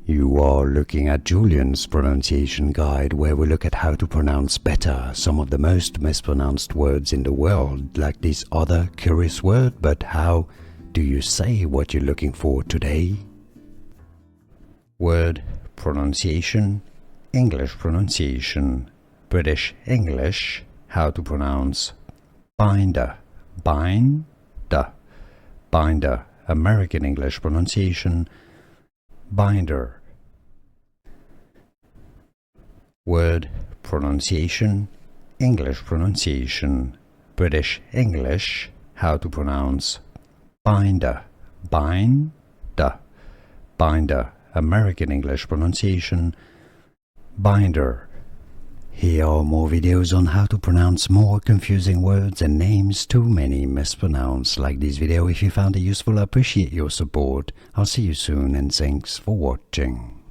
You are looking at Julian's pronunciation guide, where we look at how to pronounce better some of the most mispronounced words in the world, like this other curious word. But how do you say what you're looking for today? Word pronunciation, English pronunciation, British English, how to pronounce binder, binder, binder, American English pronunciation, binder. Word pronunciation, English pronunciation, British English, how to pronounce binder, binder, binder, American English pronunciation, binder. Here are more videos on how to pronounce more confusing words and names too many mispronounced. Like this video if you found it useful. I appreciate your support. I'll see you soon and thanks for watching.